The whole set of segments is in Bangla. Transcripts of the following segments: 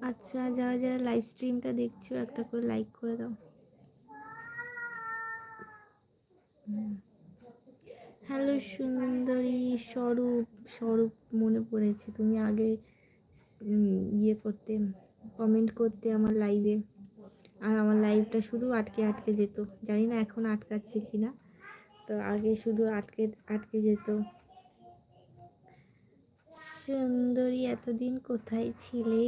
আচ্ছা, যারা যারা লাইভ স্ট্রিমটা দেখছো একটা করে লাইক করে দাও। হ্যালো সুন্দরী স্বরূপ, স্বরূপ মনে পড়েছে, তুমি আগে ইয়ে করতে, কমেন্ট করতে আমার লাইভে, আর আমার লাইভটা শুধু আটকে আটকে যেত, জানি না এখন আটকাচ্ছে কিনা, তো আগে শুধু আটকে আটকে যেত। সুন্দরী এতদিন কোথায় ছিলে?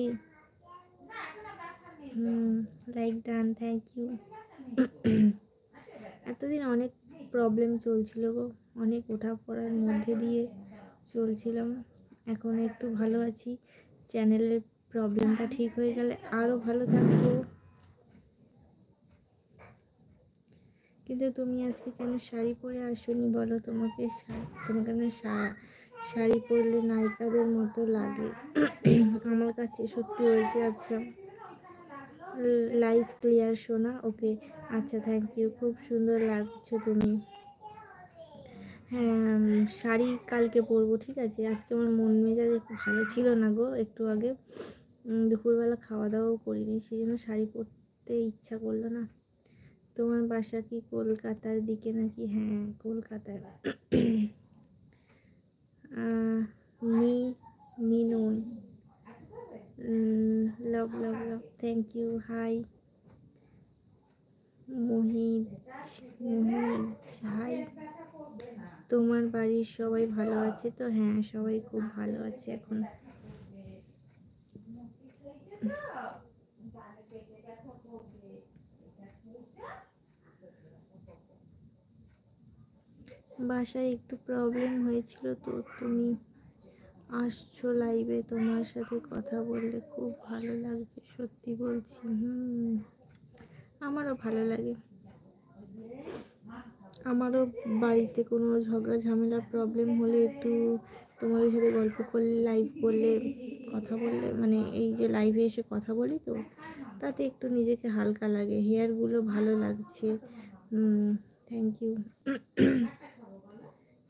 Like done, thank you. এতদিন অনেক প্রবলেম চলছিল গো, অনেক ওঠাপড়ার মধ্যে দিয়ে চলছিলাম, এখন একটু ভালো আছি। চ্যানেলের প্রবলেমটা ঠিক হয়ে গেলে আরও ভালো থাকবো। কিন্তু তুমি আজকে কেন শাড়ি পরে আসোনি বলো? তোমাকে কেন শাড়ি পরলে নায়িকাদের মতো লাগে আমার কাছে সত্যি বলছি। আচ্ছা, লাইভ ক্লিয়ার শোনা, ওকে, আচ্ছা থ্যাংক ইউ, খুব সুন্দর লাগছো তুমি। হ্যাঁ, শাড়ি কালকে পরবো, ঠিক আছে। আজকে আমার মন মেজাজ একটু ভালো ছিল না গো, একটু আগে দুপুরবেলা খাওয়া দাওয়াও করিনি, সেই জন্য শাড়ি পরতে ইচ্ছা করলো না। তোমার বাসা কি কলকাতার দিকে নাকি? হ্যাঁ, কলকাতায়। মিনুন, love love love, thank you. Hi Mohit, hi. তোমার বাড়ির সবাই ভালো আছে তো? হ্যাঁ, সবাই খুব ভালো আছে এখন। বাসায় একটু প্রবলেম হয়েছিল তো, তুমি আসছো লাইভে, তোমার সাথে কথা বললে খুব ভালো লাগছে, সত্যি বলছি। আমারও ভালো লাগে। আমারও বাড়িতে কোনো ঝগড়া ঝামেলা প্রবলেম হলে একটু তোমাদের সাথে গল্প করলে, লাইভ করলে, কথা বললে, মানে এই যে লাইভে এসে কথা বলি তো, তাতে একটু নিজেকে হালকা লাগে। হেয়ারগুলো ভালো লাগছে, থ্যাংক ইউ।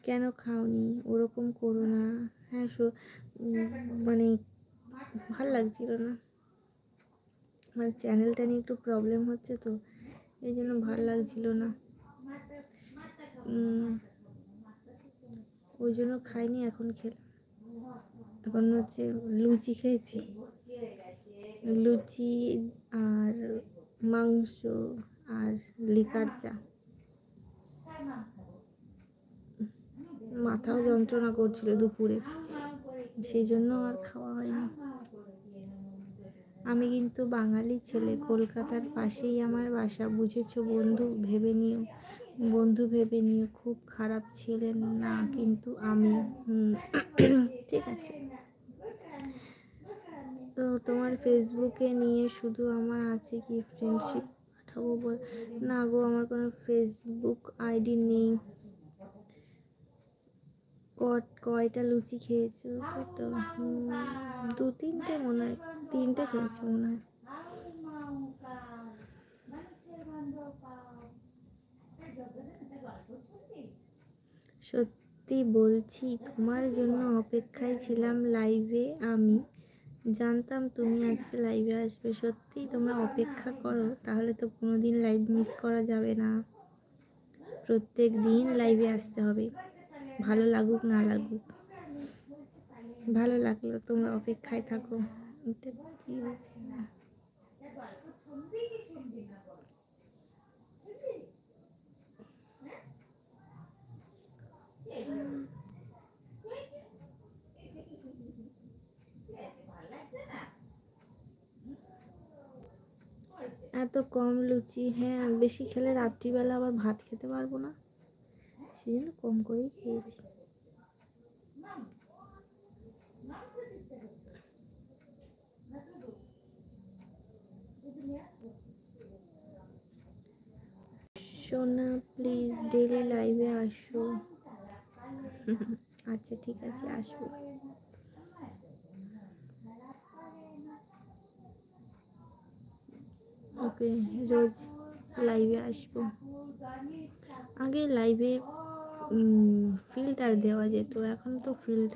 কেন খাওনি? ওরকম করো না। হ্যাঁ, মানে ভাল লাগছিল না, আমার চ্যানেলটা নিয়ে একটু প্রবলেম হচ্ছে তো, এই জন্য ভাল লাগছিল না, ওই জন্য খাইনি। এখন খেলাম, এখন হচ্ছে লুচি খেয়েছি, লুচি আর মাংস আর লিকার চা। মাথাও যন্ত্রণা করছিল দুপুরে, সেই জন্য আর খাওয়া হয়নি। আমি কিন্তু বাঙালি ছেলে, কলকাতার পাশেই আমার বাসা, বুঝেছো? বন্ধু ভেবে নিও, খুব খারাপ ছেলে না কিন্তু আমি। ঠিক আছে। তো তোমার ফেসবুকে নিয়ে শুধু আমার আছে কি ফ্রেন্ডশিপ পাঠাবো বল? না গো, আমার কোনো ফেসবুক আইডি নেই। কয়টা লুচি খেয়েছো? তো 2-3টে মনে হয়, 3টে খেয়েছি মনে হয়। সত্যি বলছি, তোমার জন্য অপেক্ষায় ছিলাম লাইভে আমি, জানতাম তুমি আজকে লাইভে আসবে। সত্যি তোমরা অপেক্ষা করো, তাহলে তো কোনোদিন লাইভ মিস করা যাবে না, প্রত্যেক দিন লাইভে আসতে হবে, ভালো লাগুক না লাগুক। ভালো লাগলো, তোমরা অপেক্ষায় থাকো। এটা কি হয়েছে? এত কম লুচি? হ্যাঁ, বেশি খেলে রাত্রিবেলা আবার ভাত খেতে পারবো না, সেই জন্য কম করেই খেয়েছি। সোনা প্লিজ ডেলি লাইভে আসো। আচ্ছা ঠিক আছে, আসবো। ওকে, রোজ লাইভে আসবো। আগে লাইভে ফিল্টার দেওয়া যেত, এখন তো ফিল্টার